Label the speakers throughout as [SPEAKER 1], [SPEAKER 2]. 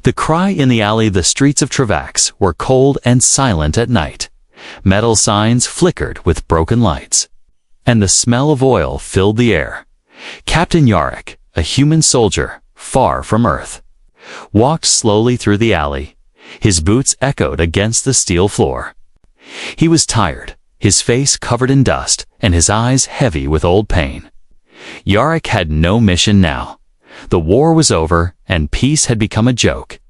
[SPEAKER 1] The cry in the alley, the streets of Travax, were cold and silent at night. Metal signs flickered with broken lights, and the smell of oil filled the air. Captain Yarrick, a human soldier, far from Earth, walked slowly through the alley. His boots echoed against the steel floor. He was tired, his face covered in dust, and his eyes heavy with old pain. Yarrick had no mission now. The war was over, and peace had become a joke.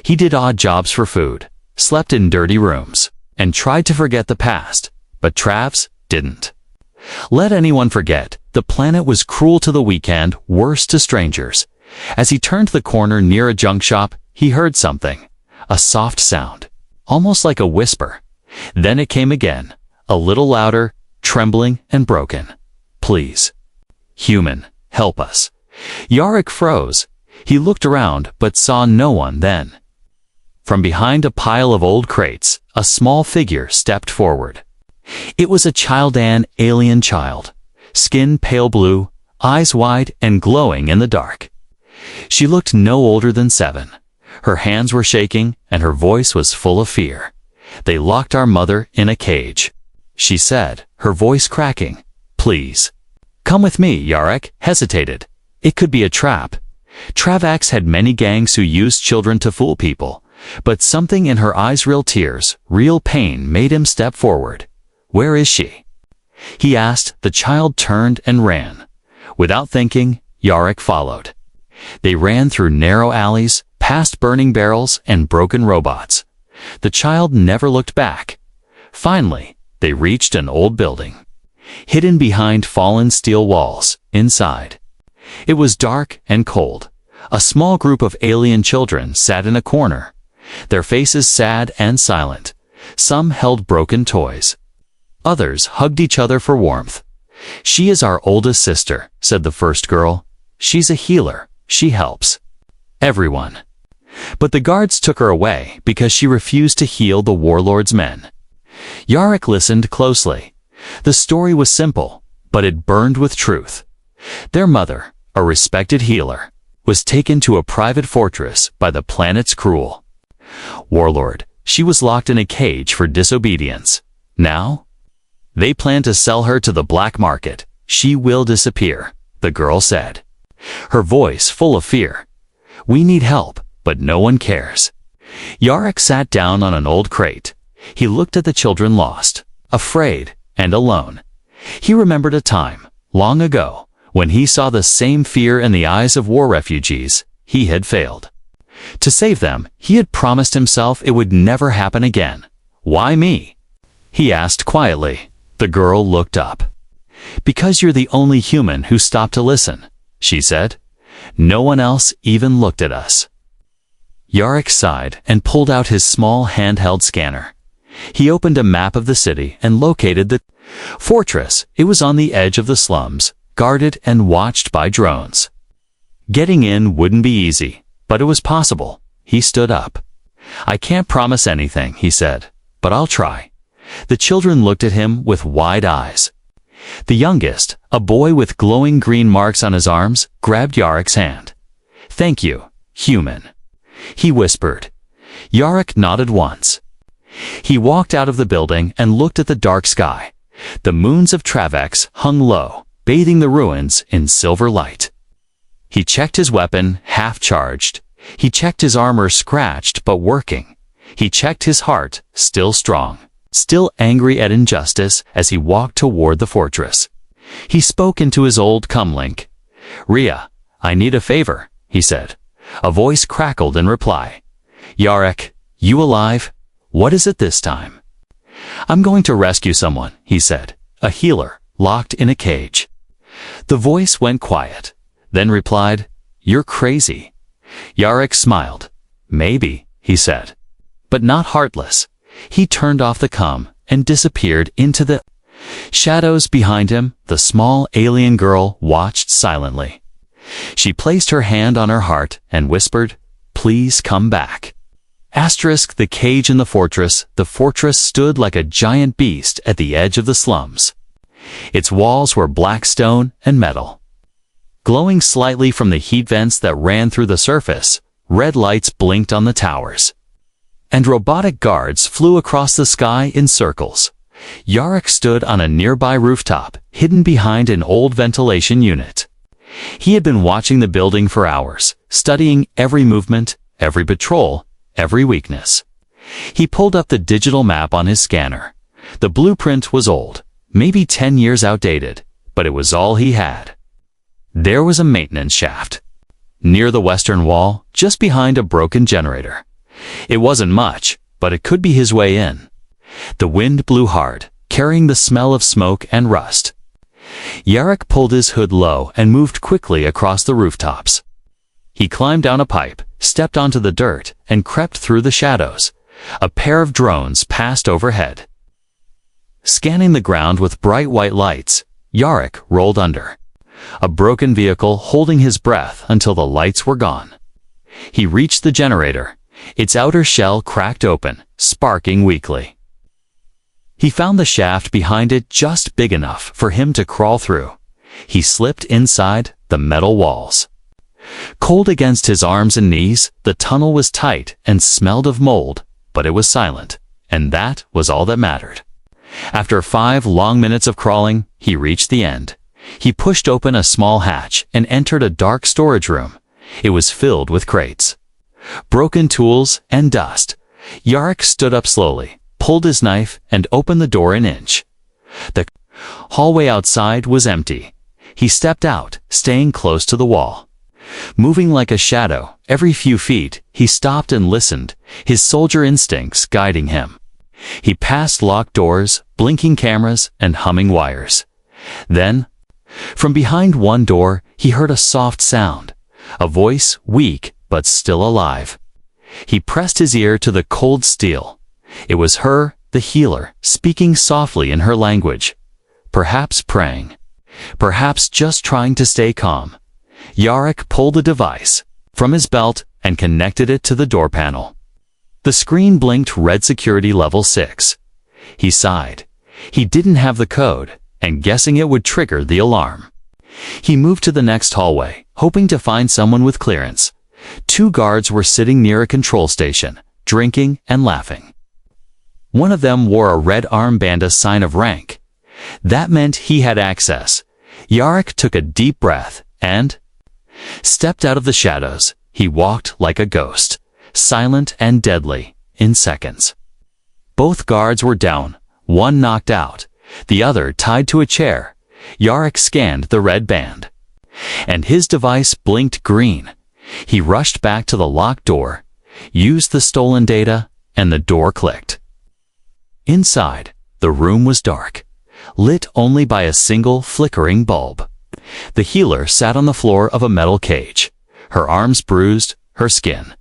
[SPEAKER 1] He did odd jobs for food, slept in dirty rooms, and tried to forget the past, but Travs didn't. Let anyone forget, the planet was cruel to the weekend, worse to strangers. As he turned the corner near a junk shop, he heard something. A soft sound, almost like a whisper. Then it came again, a little louder, trembling and broken. Please. Human, help us. Yarrick froze. He looked around, but saw no one then. From behind a pile of old crates, a small figure stepped forward. It was a an alien child, skin pale blue, eyes wide and glowing in the dark. She looked no older than 7. Her hands were shaking, and her voice was full of fear. They locked our mother in a cage, she said, her voice cracking. Please. Come with me, Yarrick hesitated. It could be a trap. Travax had many gangs who used children to fool people, but something in her eyes, real tears, real pain, made him step forward. Where is she? He asked. The child turned and ran. Without thinking, Yarrick followed. They ran through narrow alleys, past burning barrels and broken robots. The child never looked back. Finally, they reached an old building, hidden behind fallen steel walls. Inside, it was dark and cold. A small group of alien children sat in a corner, their faces sad and silent. Some held broken toys. Others hugged each other for warmth. She is our oldest sister, said the first girl. She's a healer. She helps everyone. But the guards took her away because she refused to heal the warlord's men. Yarrick listened closely. The story was simple, but it burned with truth. Their mother, a respected healer, was taken to a private fortress by the planet's cruel warlord. She was locked in a cage for disobedience. Now, they plan to sell her to the black market. She will disappear, the girl said, her voice full of fear. We need help, but no one cares. Yarrick sat down on an old crate. He looked at the children, lost, afraid, and alone. He remembered a time, long ago, when he saw the same fear in the eyes of war refugees. He had failed. To save them, he had promised himself it would never happen again. Why me? He asked quietly. The girl looked up. Because you're the only human who stopped to listen, she said. No one else even looked at us. Yarrick sighed and pulled out his small handheld scanner. He opened a map of the city and located the fortress. It was on the edge of the slums, guarded and watched by drones. Getting in wouldn't be easy, but it was possible. He stood up. I can't promise anything, he said, but I'll try. The children looked at him with wide eyes. The youngest, a boy with glowing green marks on his arms, grabbed Yarrick's hand. Thank you, human, he whispered. Yarrick nodded once. He walked out of the building and looked at the dark sky. The moons of Travax hung low, bathing the ruins in silver light. He checked his weapon, half charged. He checked his armor, scratched but working. He checked his heart, still strong, still angry at injustice, as he walked toward the fortress. He spoke into his old comlink. Rhea, I need a favor, he said. A voice crackled in reply. Yarrick, you alive? What is it this time? I'm going to rescue someone, he said. A healer, locked in a cage. The voice went quiet, then replied, You're crazy. Yarrick smiled. Maybe, he said, but not heartless. He turned off the comm and disappeared into the shadows behind him. The small alien girl watched silently. She placed her hand on her heart and whispered, Please come back. Asterisk the cage in the fortress. The fortress stood like a giant beast at the edge of the slums. Its walls were black stone and metal, glowing slightly from the heat vents that ran through the surface. red lights blinked on the towers, and robotic guards flew across the sky in circles. Yarrick stood on a nearby rooftop, hidden behind an old ventilation unit. He had been watching the building for hours, studying every movement, every patrol, every weakness. He pulled up the digital map on his scanner. The blueprint was old, maybe 10 years outdated, but it was all he had. There was a maintenance shaft near the western wall, just behind a broken generator. It wasn't much, but it could be his way in. The wind blew hard, carrying the smell of smoke and rust. Yarrick pulled his hood low and moved quickly across the rooftops. He climbed down a pipe, stepped onto the dirt, and crept through the shadows. A pair of drones passed overhead. Scanning the ground with bright white lights, Yarrick rolled under a broken vehicle, holding his breath until the lights were gone. He reached the generator. Its outer shell cracked open, sparking weakly. He found the shaft behind it just big enough for him to crawl through. He slipped inside the metal walls. Cold against his arms and knees, the tunnel was tight and smelled of mold, but it was silent, and that was all that mattered. After 5 long minutes of crawling, he reached the end. He pushed open a small hatch and entered a dark storage room. It was filled with crates, broken tools, and dust. Yarrick stood up slowly, pulled his knife, and opened the door an inch. The hallway outside was empty. He stepped out, staying close to the wall. Moving like a shadow, every few feet, he stopped and listened, his soldier instincts guiding him. He passed locked doors, blinking cameras, and humming wires. Then, from behind one door, he heard a soft sound, a voice weak but still alive. He pressed his ear to the cold steel. It was her, the healer, speaking softly in her language. Perhaps praying. Perhaps just trying to stay calm. Yarrick pulled the device from his belt and connected it to the door panel. The screen blinked red security level 6. He sighed. He didn't have the code, and guessing it would trigger the alarm. He moved to the next hallway, hoping to find someone with clearance. 2 guards were sitting near a control station, drinking and laughing. One of them wore a red armband, a sign of rank. That meant he had access. Yarrick took a deep breath and stepped out of the shadows. He walked like a ghost, silent and deadly, in seconds. Both guards were down, one knocked out, the other tied to a chair. Yarrick scanned the red band, and his device blinked green. He rushed back to the locked door, used the stolen data, and the door clicked. Inside, the room was dark, lit only by a single flickering bulb. The healer sat on the floor of a metal cage, her arms bruised, her skin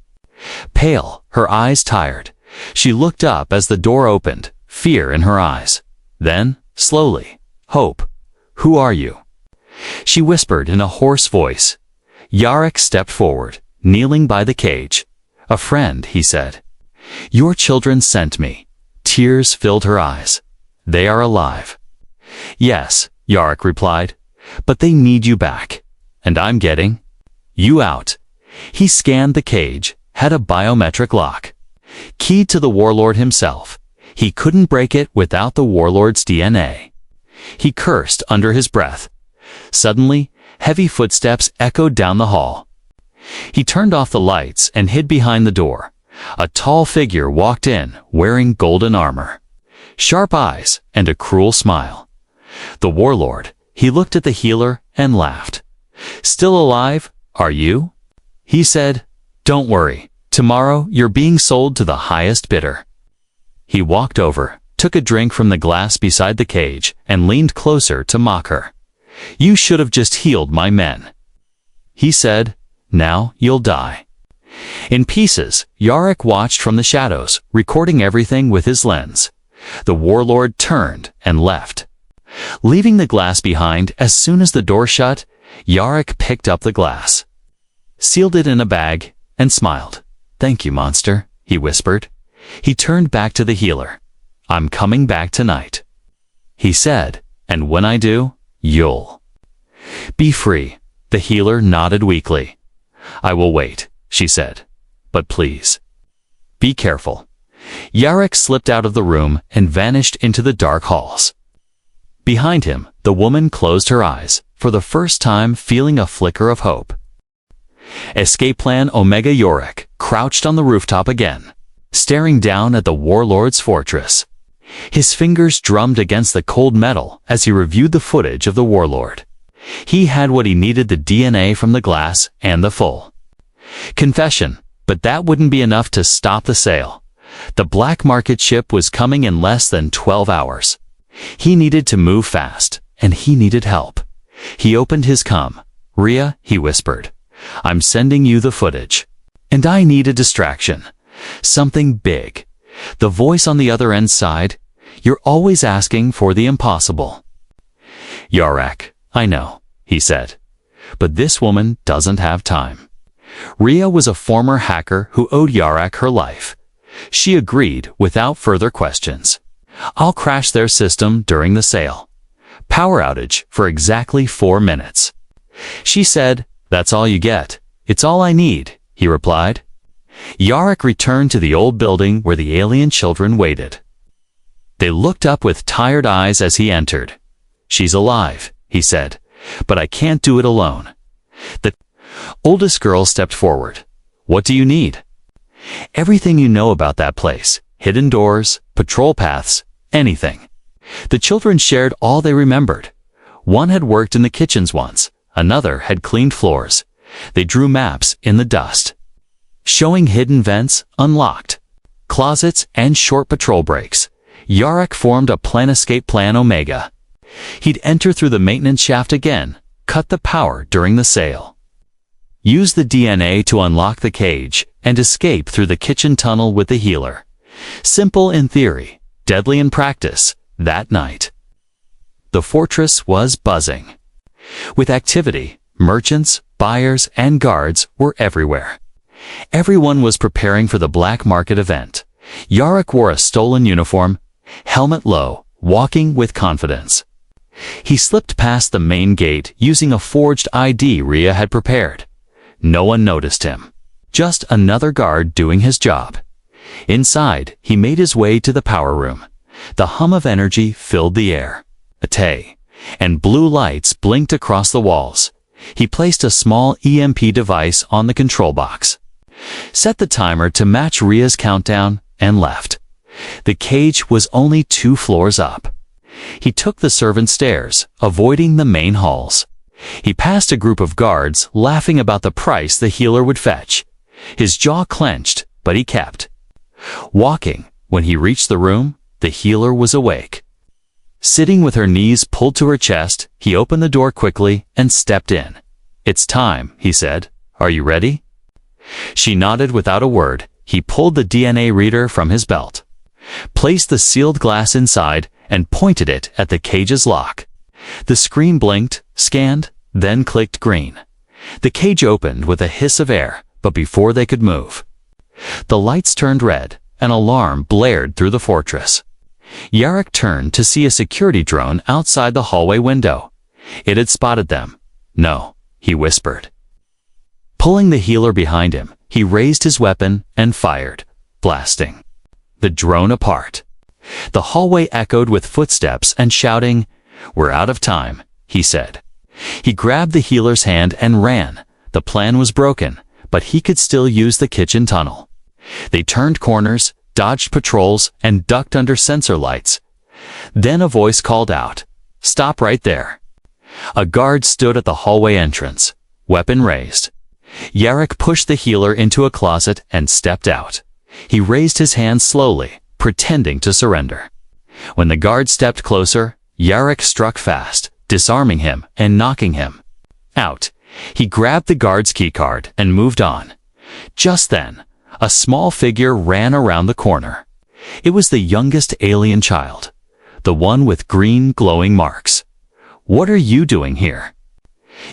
[SPEAKER 1] pale, her eyes tired. She looked up as the door opened, fear in her eyes. Then, slowly, hope. "Who are you?" she whispered in a hoarse voice. Yarrick stepped forward, kneeling by the cage. "A friend," he said. "Your children sent me." Tears filled her eyes. "They are alive." "Yes," Yarrick replied, "but they need you back. And I'm getting you out." He scanned the cage, had a biometric lock, keyed to the warlord himself. He couldn't break it without the warlord's DNA. He cursed under his breath. Suddenly, heavy footsteps echoed down the hall. He turned off the lights and hid behind the door. A tall figure walked in, wearing golden armor, sharp eyes, and a cruel smile. The warlord. He looked at the healer and laughed. "Still alive, are you?" he said. "Don't worry. Tomorrow you're being sold to the highest bidder." He walked over, took a drink from the glass beside the cage, and leaned closer to mock her. "You should have just healed my men," he said. "Now you'll die." In pieces, Yarrick watched from the shadows, recording everything with his lens. The warlord turned and left, leaving the glass behind. As soon as the door shut, Yarrick picked up the glass, sealed it in a bag, and smiled. "Thank you, monster," he whispered. He turned back to the healer. "I'm coming back tonight," he said, "and when I do, you'll be free." The healer nodded weakly. "I will wait," she said. but please, be careful." Yarek slipped out of the room and vanished into the dark halls. Behind him, the woman closed her eyes, for the first time feeling a flicker of hope. Escape Plan Omega Yarek crouched on the rooftop again, staring down at the warlord's fortress. His fingers drummed against the cold metal as he reviewed the footage of the warlord. He had what he needed: the DNA from the glass and the full confession, but that wouldn't be enough to stop the sale. The black market ship was coming in less than 12 hours. He needed to move fast, and he needed help. He opened his comm. "Rhea," he whispered, "I'm sending you the footage. And I need a distraction. Something big." The voice on the other end sighed. "You're always asking for the impossible." "Yarek, I know," he said, "but this woman doesn't have time." Rhea was a former hacker who owed Yarek her life. She agreed without further questions. "I'll crash their system during the sale. Power outage for exactly 4 minutes." She said, "That's all you get. It's all I need," he replied. Yarek returned to the old building where the alien children waited. They looked up with tired eyes as he entered. "She's alive," he said, "but I can't do it alone." The oldest girl stepped forward. "What do you need?" "Everything you know about that place. Hidden doors, patrol paths, anything." The children shared all they remembered. One had worked in the kitchens once. Another had cleaned floors. They drew maps in the dust, showing hidden vents, unlocked closets, and short patrol breaks. Yarek formed a plan: Escape Plan Omega. He'd enter through the maintenance shaft again, cut the power during the sale, use the DNA to unlock the cage, and escape through the kitchen tunnel with the healer. Simple in theory, deadly in practice. That night, the fortress was buzzing with activity. Merchants, buyers, and guards were everywhere. Everyone was preparing for the black market event. Yarek wore a stolen uniform, helmet low, walking with confidence. He slipped past the main gate using a forged ID Rhea had prepared. No one noticed him. Just another guard doing his job. Inside, he made his way to the power room. The hum of energy filled the air. And blue lights blinked across the walls. He placed a small EMP device on the control box, set the timer to match Rhea's countdown, and left. The cage was only 2 floors up. He took the servant stairs, avoiding the main halls. He passed a group of guards laughing about the price the healer would fetch. His jaw clenched, but he kept walking. When he reached the room, the healer was awake. Sitting with her knees pulled to her chest, he opened the door quickly and stepped in. "It's time," he said. "Are you ready?" She nodded without a word. He pulled the DNA reader from his belt, placed the sealed glass inside, and pointed it at the cage's lock. The screen blinked, scanned, then clicked green. The cage opened with a hiss of air, but before they could move, the lights turned red. An alarm blared through the fortress. Yarek turned to see a security drone outside the hallway window. It had spotted them. "No," he whispered. Pulling the healer behind him, he raised his weapon and fired, blasting the drone apart. The hallway echoed with footsteps and shouting. "We're out of time," he said. He grabbed the healer's hand and ran. The plan was broken, but he could still use the kitchen tunnel. They turned corners, dodged patrols, and ducked under sensor lights. Then a voice called out, "Stop right there." A guard stood at the hallway entrance, weapon raised. Yarek pushed the healer into a closet and stepped out. He raised his hand slowly, pretending to surrender. When the guard stepped closer, Yarek struck fast, disarming him and knocking him out. He grabbed the guard's keycard and moved on. Just then, a small figure ran around the corner. It was the youngest alien child, the one with green glowing marks. "What are you doing here?"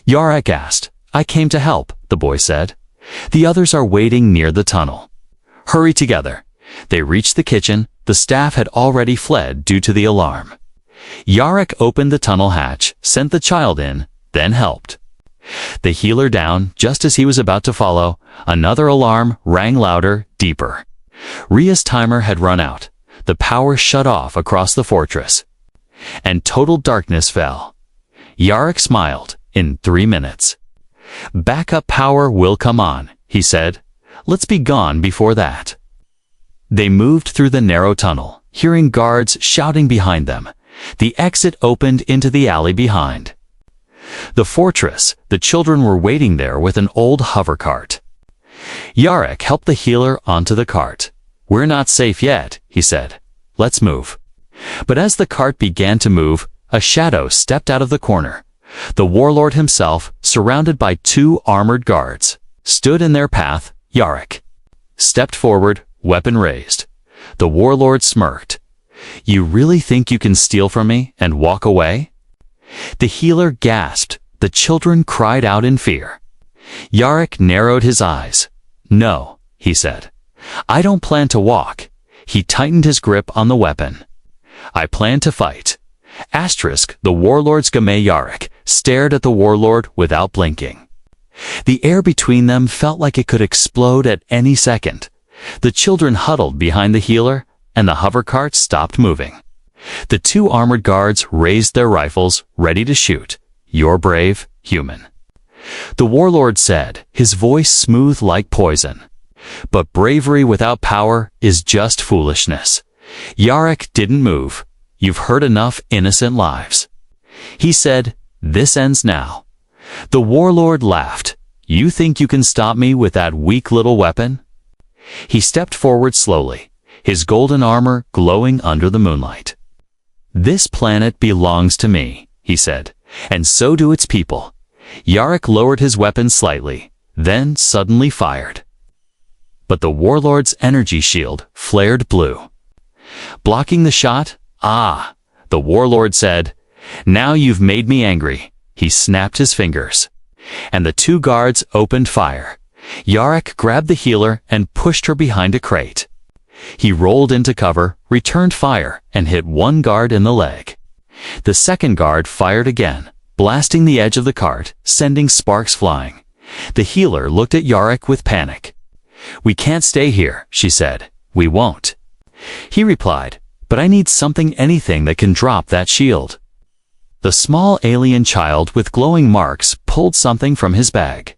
[SPEAKER 1] Yarek asked. "I came to help," the boy said. "The others are waiting near the tunnel." "Hurry together." They reached the kitchen. The staff had already fled due to the alarm. Yarek opened the tunnel hatch, sent the child in, then helped. The healer down just as he was about to follow. Another alarm rang louder, deeper. Ria's timer had run out. The power shut off across the fortress. And total darkness fell. Yarrick smiled. In 3 minutes. Backup power will come on, he said. Let's be gone before that. They moved through the narrow tunnel, hearing guards shouting behind them. The exit opened into the alley behind. The fortress, the children were waiting there with an old hover cart. Yarrick helped the healer onto the cart. We're not safe yet, he said. Let's move. But as the cart began to move, a shadow stepped out of the corner. The warlord himself, surrounded by 2 armored guards, stood in their path. Yarrick stepped forward, weapon raised. The warlord smirked. You really think you can steal from me and walk away? The healer gasped. The children cried out in fear. Yarrick narrowed his eyes. No, he said. I don't plan to walk. He tightened his grip on the weapon. I plan to fight. The warlord's Game Yarrick stared at the warlord without blinking. The air between them felt like it could explode at any second. The children huddled behind the healer, and the hover cart stopped moving. The 2 armored guards raised their rifles, ready to shoot. You're brave, human. The warlord said, his voice smooth like poison. But bravery without power is just foolishness. Yarrick didn't move. You've hurt enough innocent lives. He said, this ends now. The warlord laughed. You think you can stop me with that weak little weapon? He stepped forward slowly, his golden armor glowing under the moonlight. This planet belongs to me, he said, and so do its people. Yarrick lowered his weapon slightly, then suddenly fired. But the warlord's energy shield flared blue. Blocking the shot? Ah, the warlord said. Now you've made me angry. He snapped his fingers. And the 2 guards opened fire. Yarrick grabbed the healer and pushed her behind a crate. He rolled into cover, returned fire, and hit 1 guard in the leg. The second guard fired again, blasting the edge of the cart, sending sparks flying. The healer looked at Yarrick with panic. We can't stay here, she said. We won't. He replied, but I need anything that can drop that shield. The small alien child with glowing marks pulled something from his bag.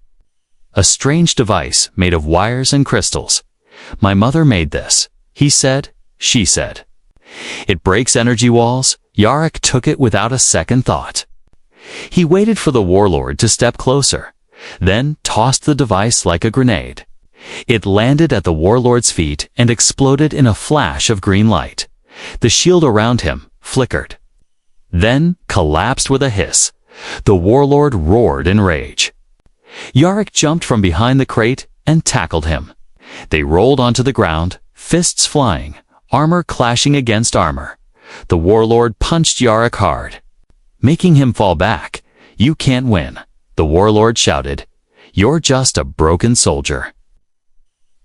[SPEAKER 1] A strange device made of wires and crystals. My mother made this, he said, she said. It breaks energy walls. Yarrick took it without a second thought. He waited for the warlord to step closer, then tossed the device like a grenade. It landed at the warlord's feet and exploded in a flash of green light. The shield around him flickered, then collapsed with a hiss. The warlord roared in rage. Yarrick jumped from behind the crate and tackled him. They rolled onto the ground, fists flying, armor clashing against armor. The warlord punched Yarrick hard, making him fall back. You can't win, the warlord shouted. You're just a broken soldier.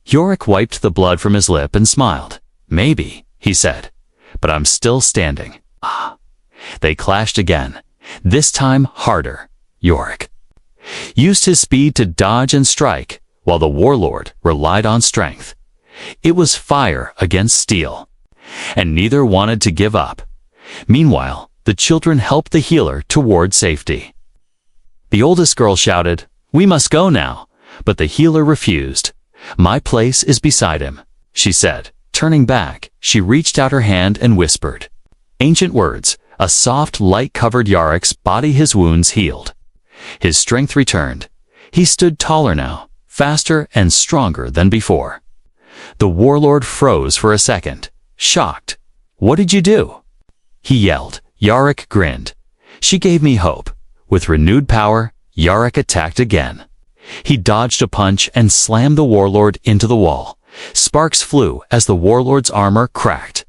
[SPEAKER 1] Yarrick wiped the blood from his lip and smiled. Maybe, he said, but I'm still standing. Ah. They clashed again, this time harder. Yarrick used his speed to dodge and strike, while the warlord relied on strength. It was fire against steel, and neither wanted to give up. Meanwhile, the children helped the healer toward safety. The oldest girl shouted, We must go now, but the healer refused. My place is beside him, she said. Turning back, she reached out her hand and whispered ancient words. A soft light covered Yarrick's body. His wounds healed. His strength returned. He stood taller now, faster and stronger than before. The warlord froze for a second, shocked. What did you do? He yelled. Yarrick grinned. She gave me hope. With renewed power, Yarrick attacked again. He dodged a punch and slammed the warlord into the wall. Sparks flew as the warlord's armor cracked.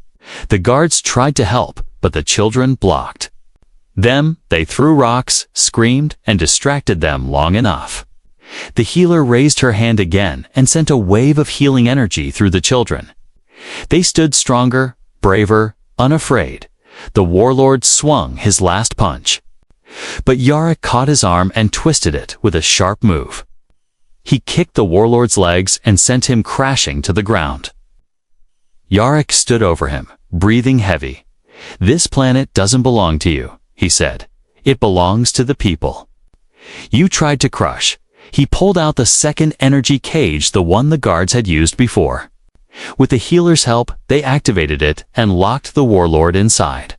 [SPEAKER 1] The guards tried to help, but the children blocked. They threw rocks, screamed, and distracted them long enough. The healer raised her hand again and sent a wave of healing energy through the children. They stood stronger, braver, unafraid. The warlord swung his last punch. But Yarok caught his arm and twisted it with a sharp move. He kicked the warlord's legs and sent him crashing to the ground. Yarok stood over him, breathing heavy. "This planet doesn't belong to you," he said. "It belongs to the people. You tried to crush." He pulled out the second energy cage, the one the guards had used before. With the healer's help, they activated it and locked the warlord inside.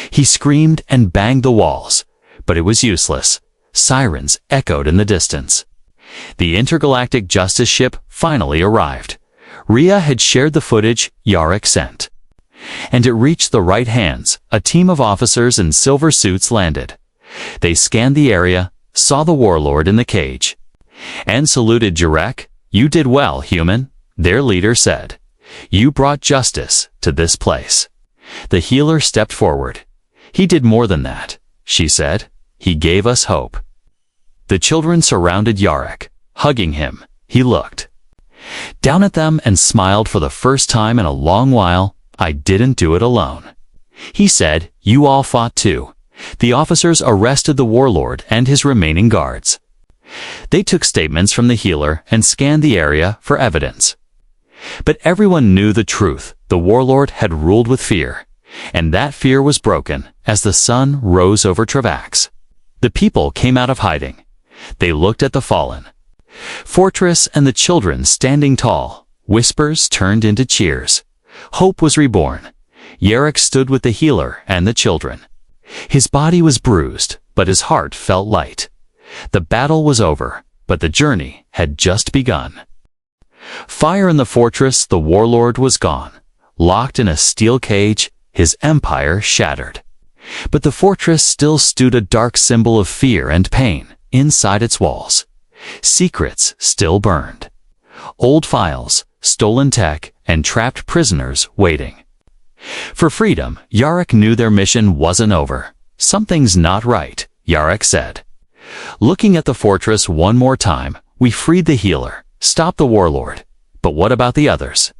[SPEAKER 1] He screamed and banged the walls, but it was useless. Sirens echoed in the distance. The intergalactic justice ship finally arrived. Rhea had shared the footage Yarok sent. And it reached the right hands. A team of officers in silver suits landed. They scanned the area, saw the warlord in the cage, and saluted Jarek. "You did well, human," their leader said. "You brought justice to this place." The healer stepped forward. "He did more than that," she said. "He gave us hope." The children surrounded Yarok, hugging him. He looked down at them and smiled. "For the first time in a long while, I didn't do it alone," he said. "You all fought too." The officers arrested the warlord and his remaining guards. They took statements from the healer and scanned the area for evidence. But everyone knew the truth. The warlord had ruled with fear, and that fear was broken as the sun rose over Travax. The people came out of hiding. They looked at the fallen fortress and the children standing tall. Whispers turned into cheers. Hope was reborn. Yarok stood with the healer and the children. His body was bruised, but his heart felt light. The battle was over, but the journey had just begun. Fire in the fortress. The warlord was gone. Locked in a steel cage, his empire shattered. But the fortress still stood, a dark symbol of fear and pain inside its walls. Secrets still burned. Old files, stolen tech, and trapped prisoners waiting. For freedom, Yarok knew their mission wasn't over. "Something's not right," Yarok said. "Looking at the fortress one more time, we freed the healer, stopped the warlord. But what about the others?"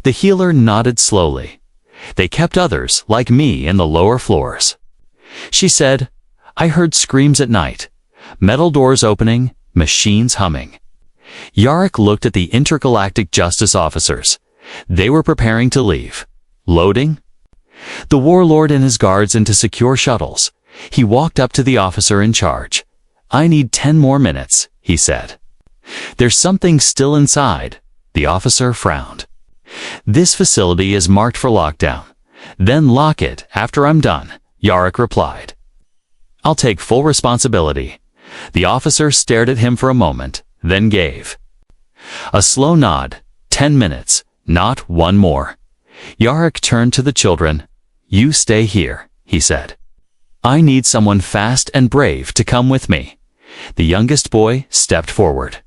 [SPEAKER 1] The healer nodded slowly. "They kept others, like me, in the lower floors." She said, "I heard screams at night, metal doors opening, machines humming." Yarok looked at the intergalactic justice officers. They were preparing to leave. Loading the warlord and his guards into secure shuttles. He walked up to the officer in charge. "I need 10 more minutes," he said. "There's something still inside." The officer frowned. "This facility is marked for lockdown. Then lock it after I'm done," Yarok replied. "I'll take full responsibility." The officer stared at him for a moment, then gave a slow nod. 10 minutes, not one more. Yarok turned to the children. "You stay here," he said. "I need someone fast and brave to come with me." The youngest boy stepped forward.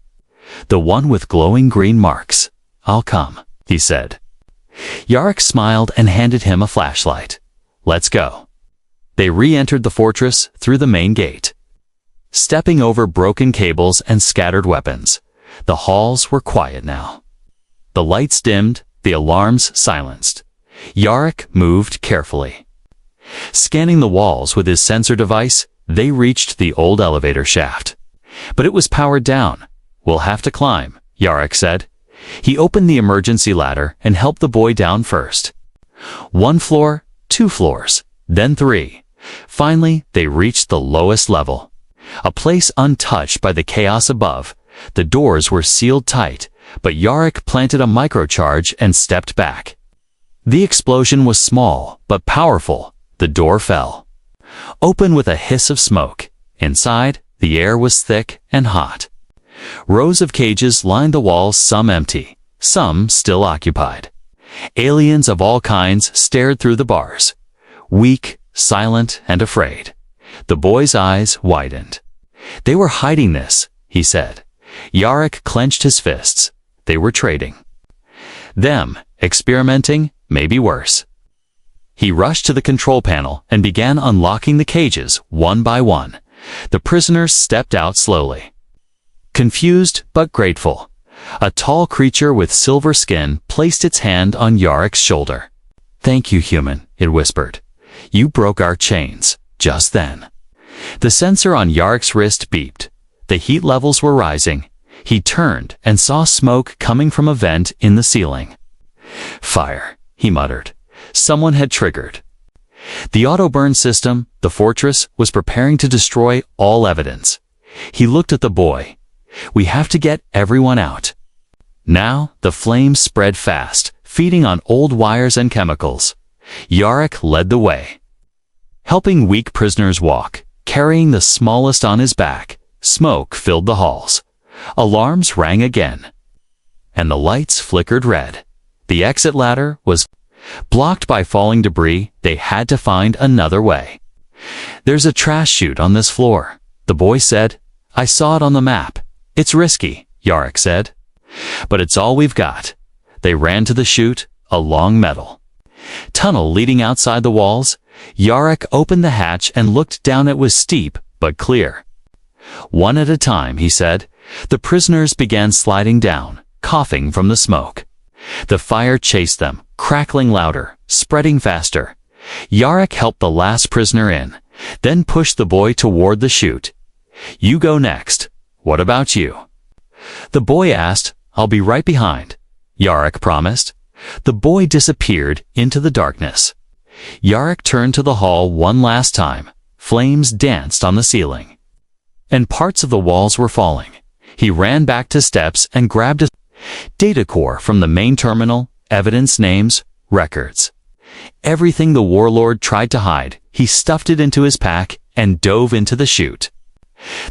[SPEAKER 1] "The one with glowing green marks." "I'll come," he said. Yarok smiled and handed him a flashlight. "Let's go." They re-entered the fortress through the main gate, stepping over broken cables and scattered weapons. The halls were quiet now. The lights dimmed, the alarms silenced. Yarok moved carefully. Scanning the walls with his sensor device, they reached the old elevator shaft. But it was powered down. "We'll have to climb," Yarok said. He opened the emergency ladder and helped the boy down first. 1 floor, 2 floors, then 3. Finally, they reached the lowest level, a place untouched by the chaos above. The doors were sealed tight, but Yarok planted a microcharge and stepped back. The explosion was small, but powerful. The door fell open with a hiss of smoke. Inside, the air was thick and hot. Rows of cages lined the walls, some empty, some still occupied. Aliens of all kinds stared through the bars, weak, silent, and afraid. The boy's eyes widened. "They were hiding this," he said. Yarok clenched his fists. They were trading. Them, experimenting, maybe worse. He rushed to the control panel and began unlocking the cages one by one. The prisoners stepped out slowly, confused but grateful. A tall creature with silver skin placed its hand on Yarok's shoulder. "Thank you, human," it whispered. "You broke our chains." Just then, The sensor on Yarek's wrist beeped. The heat levels were rising. He turned and saw smoke coming from a vent in the ceiling. Fire, he muttered. Someone had triggered. The auto-burn system, the fortress, was preparing to destroy all evidence. He looked at the boy. We have to get everyone out. Now, the flames spread fast, feeding on old wires and chemicals. Yarek led the way. Helping weak prisoners walk, carrying the smallest on his back, smoke filled the halls. Alarms rang again. And the lights flickered red. The exit ladder was blocked by falling debris. They had to find another way. There's a trash chute on this floor, the boy said. I saw it on the map. It's risky, Yarek said. But it's all we've got. They ran to the chute, a long metal tunnel leading outside the walls. Yarek opened the hatch and looked down. It was steep, but clear. One at a time, he said. The prisoners began sliding down, coughing from the smoke. The fire chased them, crackling louder, spreading faster. Yarek helped the last prisoner in, then pushed the boy toward the chute. You go next. What about you? The boy asked. I'll be right behind, Yarek promised. The boy disappeared into the darkness. Yarek turned to the hall one last time. Flames danced on the ceiling, and parts of the walls were falling. He ran back to steps and grabbed a data core from the main terminal, evidence, names, records. Everything the warlord tried to hide, he stuffed it into his pack and dove into the chute.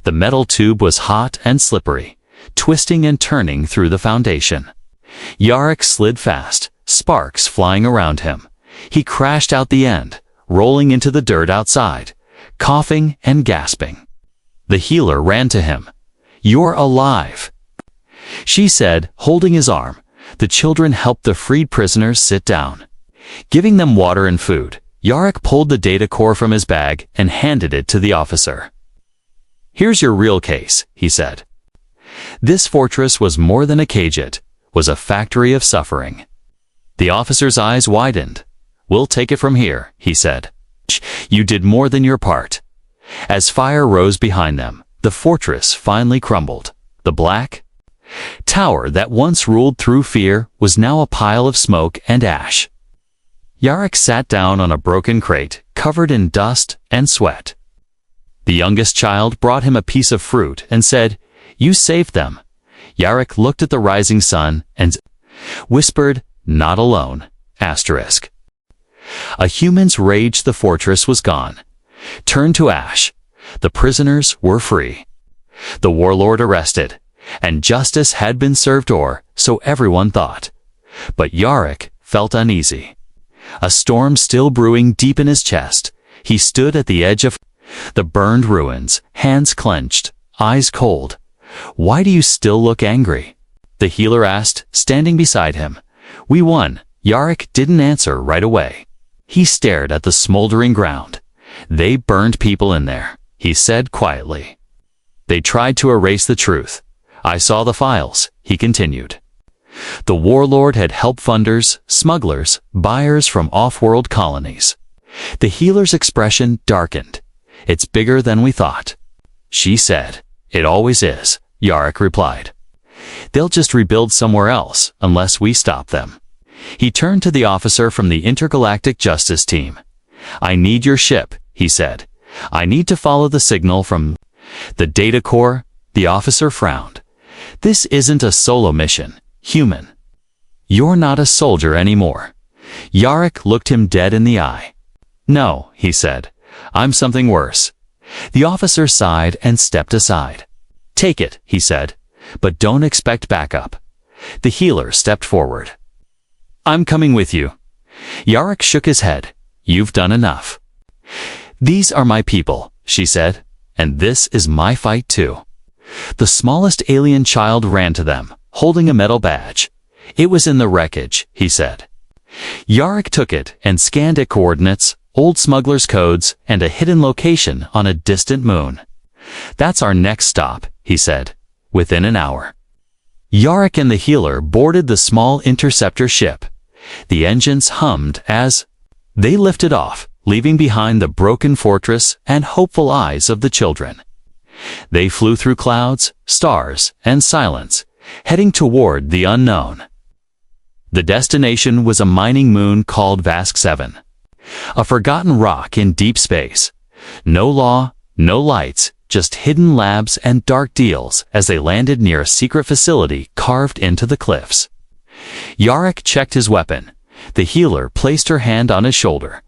[SPEAKER 1] The metal tube was hot and slippery, twisting and turning through the foundation. Yarek slid fast, sparks flying around him. He crashed out the end, rolling into the dirt outside, coughing and gasping. The healer ran to him. You're alive, she said, holding his arm. The children helped the freed prisoners sit down. Giving them water and food, Yarek pulled the data core from his bag and handed it to the officer. Here's your real case, he said. This fortress was more than a cage. It was a factory of suffering. The officer's eyes widened. We'll take it from here, he said. You did more than your part. As fire rose behind them, the fortress finally crumbled. The black tower that once ruled through fear was now a pile of smoke and ash. Yarek sat down on a broken crate, covered in dust and sweat. The youngest child brought him a piece of fruit and said, You saved them. Yarek looked at the rising sun and whispered, Not alone, asterisk. A human's rage. The fortress was gone, turned to ash. The prisoners were free. The warlord arrested, and justice had been served, or so everyone thought. But Yarek felt uneasy. A storm still brewing deep in his chest. He stood at the edge of the burned ruins, hands clenched, eyes cold. Why do you still look angry? The healer asked, standing beside him. We won. Yarek didn't answer right away. He stared at the smoldering ground. They burned people in there, he said quietly. They tried to erase the truth. I saw the files, he continued. The warlord had helped funders, smugglers, buyers from off-world colonies. The healer's expression darkened. It's bigger than we thought, she said. It always is, Yarek replied. They'll just rebuild somewhere else unless we stop them. He turned to the officer from the Intergalactic Justice Team. I need your ship, he said. I need to follow the signal from the data core. The officer frowned. This isn't a solo mission, human. You're not a soldier anymore. Yarek looked him dead in the eye. No, he said. I'm something worse. The officer sighed and stepped aside. Take it, he said, but don't expect backup. The healer stepped forward. I'm coming with you. Yarek shook his head. You've done enough. These are my people, she said, and this is my fight too. The smallest alien child ran to them, holding a metal badge. It was in the wreckage, he said. Yarek took it and scanned its coordinates, old smugglers' codes, and a hidden location on a distant moon. That's our next stop, he said, within an hour. Yarek and the healer boarded the small interceptor ship. The engines hummed as they lifted off, leaving behind the broken fortress and hopeful eyes of the children. They flew through clouds, stars, and silence, heading toward the unknown. The destination was a mining moon called Vask 7, a forgotten rock in deep space. No law, no lights, just hidden labs and dark deals as they landed near a secret facility carved into the cliffs. Yarrick checked his weapon. The healer placed her hand on his shoulder.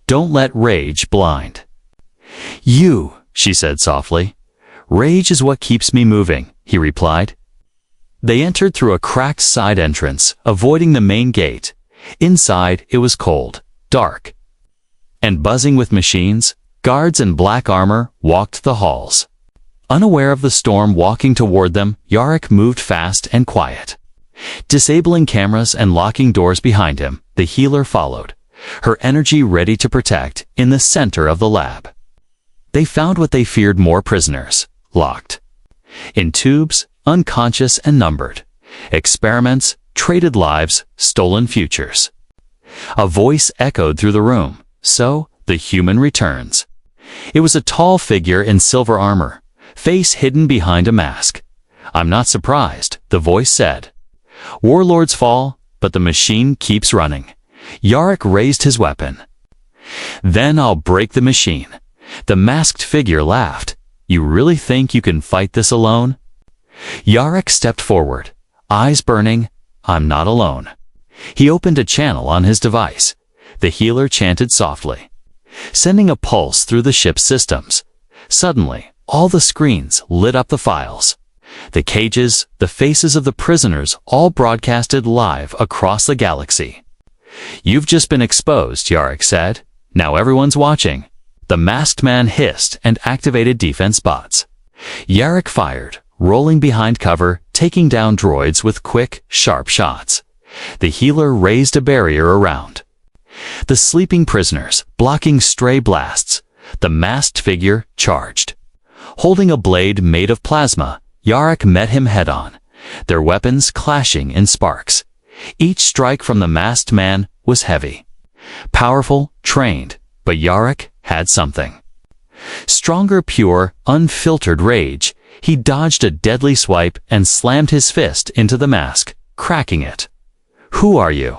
[SPEAKER 1] "Don't let rage blind." "You," she said softly. "Rage is what keeps me moving," he replied. They entered through a cracked side entrance, avoiding the main gate. Inside, it was cold, dark, and buzzing with machines. Guards in black armor walked the halls. Unaware of the storm walking toward them, Yarrick moved fast and quiet. Disabling cameras and locking doors behind him, the healer followed, her energy ready to protect, in the center of the lab. They found what they feared: more prisoners, locked in tubes, unconscious and numbered. Experiments, traded lives, stolen futures. A voice echoed through the room. "So, the human returns." It was a tall figure in silver armor, face hidden behind a mask. "I'm not surprised," the voice said. "Warlords fall, but the machine keeps running." Yarrick raised his weapon. "Then I'll break the machine." The masked figure laughed. "You really think you can fight this alone?" Yarrick stepped forward, eyes burning. "I'm not alone." He opened a channel on his device. The healer chanted softly, sending a pulse through the ship's systems. Suddenly, all the screens lit up. The files, the cages, the faces of the prisoners, all broadcasted live across the galaxy. "You've just been exposed," Yarrick said. "Now everyone's watching." The masked man hissed and activated defense bots. Yarrick fired, rolling behind cover, taking down droids with quick, sharp shots. The healer raised a barrier around the sleeping prisoners, blocking stray blasts. The masked figure charged. Holding a blade made of plasma, Yarrick met him head-on, their weapons clashing in sparks. Each strike from the masked man was heavy. Powerful, trained, but Yarrick had something. Stronger, pure, unfiltered rage. He dodged a deadly swipe and slammed his fist into the mask, cracking it. "Who are you?"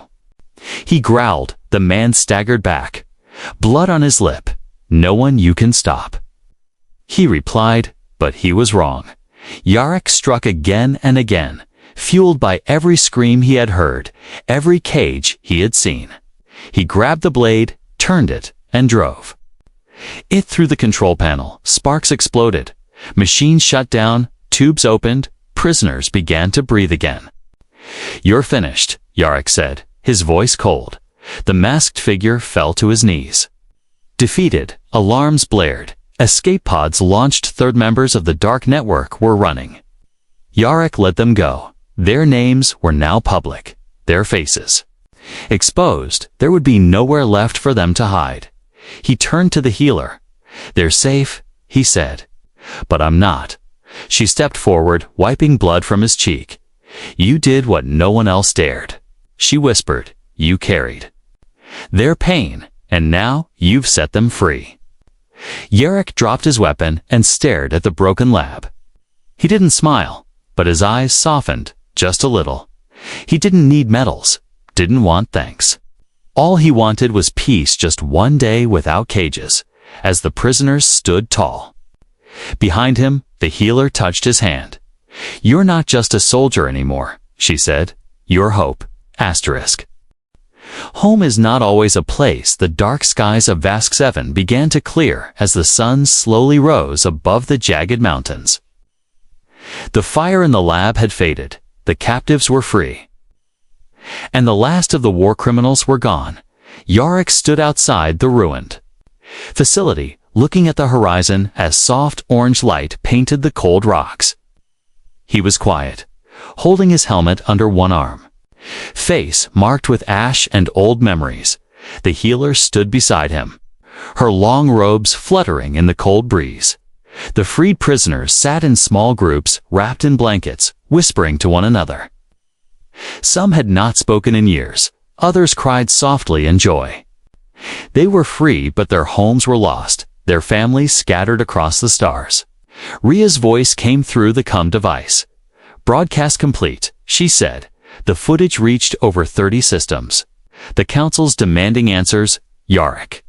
[SPEAKER 1] he growled. The man staggered back, blood on his lip. "No one you can stop," he replied, but he was wrong. Yarrick struck again and again, fueled by every scream he had heard, every cage he had seen. He grabbed the blade, turned it, and drove it through the control panel. Sparks exploded. Machines shut down, tubes opened, prisoners began to breathe again. "You're finished," Yarrick said, his voice cold. The masked figure fell to his knees. Defeated, alarms blared. Escape pods launched. Third members of the Dark Network were running. Yarrick let them go. Their names were now public, their faces exposed. There would be nowhere left for them to hide. He turned to the healer. "They're safe," he said. "But I'm not." She stepped forward, wiping blood from his cheek. "You did what no one else dared," she whispered. "You carried their pain, and now you've set them free." Yarrick dropped his weapon and stared at the broken lab. He didn't smile, but his eyes softened just a little. He didn't need medals, didn't want thanks. All he wanted was peace, just one day without cages, as the prisoners stood tall. Behind him, the healer touched his hand. "You're not just a soldier anymore," she said. "You're hope." Home is not always a place. The dark skies of Vask 7 began to clear as the sun slowly rose above the jagged mountains. The fire in the lab had faded. The captives were free, and the last of the war criminals were gone. Yarrick stood outside the ruined facility, looking at the horizon as soft orange light painted the cold rocks. He was quiet, holding his helmet under one arm, face marked with ash and old memories. The healer stood beside him, her long robes fluttering in the cold breeze. The freed prisoners sat in small groups, wrapped in blankets, whispering to one another. Some had not spoken in years, others cried softly in joy. They were free, but their homes were lost, their families scattered across the stars. Ria's voice came through the comm device. "Broadcast complete," she said. The footage reached over 30 systems. The council's demanding answers. Yarrick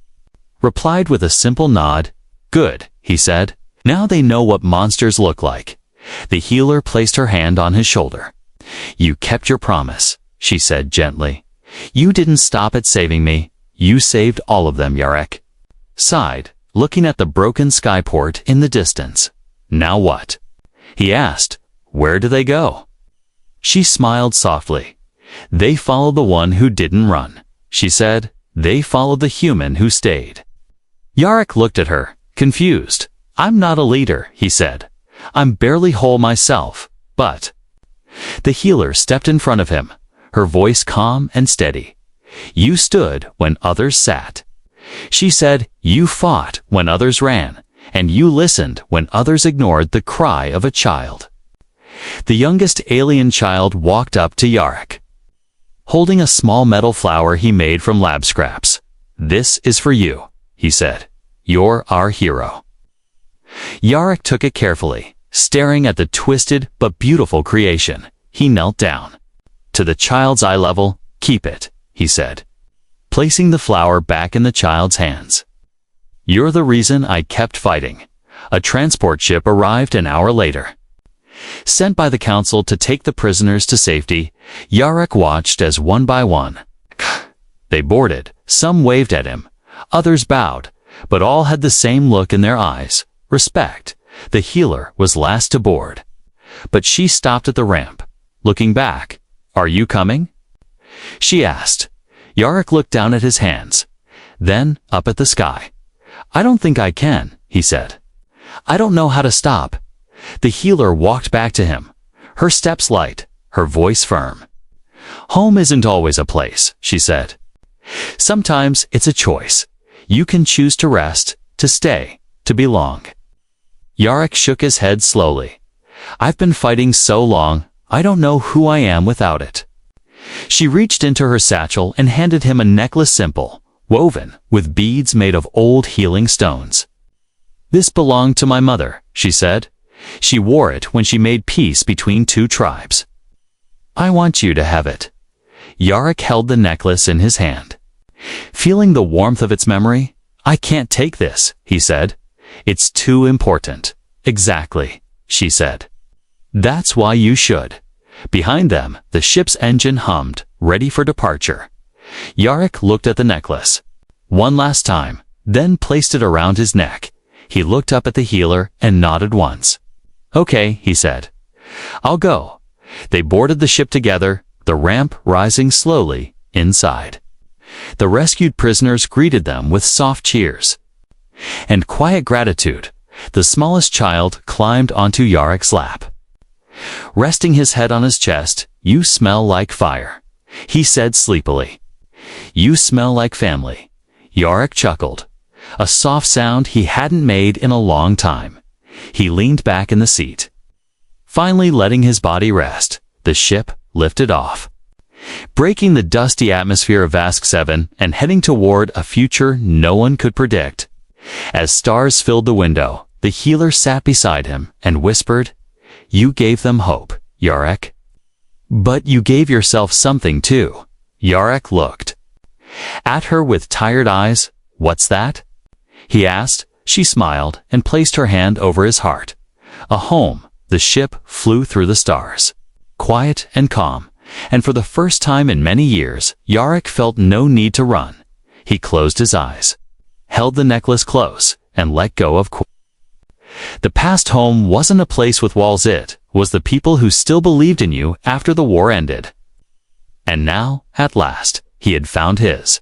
[SPEAKER 1] replied with a simple nod. "Good," he said. "Now they know what monsters look like." The healer placed her hand on his shoulder. "You kept your promise," she said gently. "You didn't stop at saving me. You saved all of them," Yarrick sighed, looking at the broken skyport in the distance. "Now what?" he asked. "Where do they go?" She smiled softly. "They follow the one who didn't run," she said. "They followed the human who stayed." Yarrick looked at her, confused. "I'm not a leader," he said. "I'm barely whole myself, but—" The healer stepped in front of him, her voice calm and steady. "You stood when others sat." She said, "You fought when others ran, and you listened when others ignored the cry of a child." The youngest alien child walked up to Yarrick, holding a small metal flower he made from lab scraps. "This is for you," he said. "You're our hero." Yarrick took it carefully, staring at the twisted but beautiful creation. He knelt down. To the child's eye level, "Keep it," he said, placing the flower back in the child's hands. "You're the reason I kept fighting." A transport ship arrived an hour later. Sent by the council to take the prisoners to safety, Yarrick watched as one by one they boarded. Some waved at him, others bowed, but all had the same look in their eyes, respect. The healer was last to board, but she stopped at the ramp. Looking back, "Are you coming?" she asked. Yarrick looked down at his hands, then up at the sky. "I don't think I can," he said. "I don't know how to stop." The healer walked back to him, her steps light, her voice firm. "Home isn't always a place," she said. "Sometimes it's a choice. You can choose to rest, to stay, to belong." Yarrick shook his head slowly. "I've been fighting so long, I don't know who I am without it." She reached into her satchel and handed him a necklace, simple, woven with beads made of old healing stones. "This belonged to my mother," she said. "She wore it when she made peace between two tribes. I want you to have it." Yarrick held the necklace in his hand, feeling the warmth of its memory. "I can't take this," he said. "It's too important." "Exactly," she said. "That's why you should." Behind them, the ship's engine hummed, ready for departure. Yarrick looked at the necklace one last time, then placed it around his neck. He looked up at the healer and nodded once. "Okay," he said. "I'll go." They boarded the ship together, the ramp rising slowly inside. The rescued prisoners greeted them with soft cheers and quiet gratitude. The smallest child climbed onto Yarrick's lap, resting his head on his chest. "You smell like fire," he said sleepily. "You smell like family." Yarrick chuckled, a soft sound he hadn't made in a long time. He leaned back in the seat, finally letting his body rest. The ship lifted off, breaking the dusty atmosphere of Vask 7 and heading toward a future no one could predict. As stars filled the window, the healer sat beside him and whispered, "You gave them hope, Yarrick. But you gave yourself something too." Yarrick looked at her with tired eyes. "What's that?" he asked. She smiled and placed her hand over his heart. "A home." The ship flew through the stars, quiet and calm, and for the first time in many years, Yarrick felt no need to run. He closed his eyes, held the necklace close, and let go of the past. Home wasn't a place with walls, it was the people who still believed in you after the war ended. And now, at last, he had found his.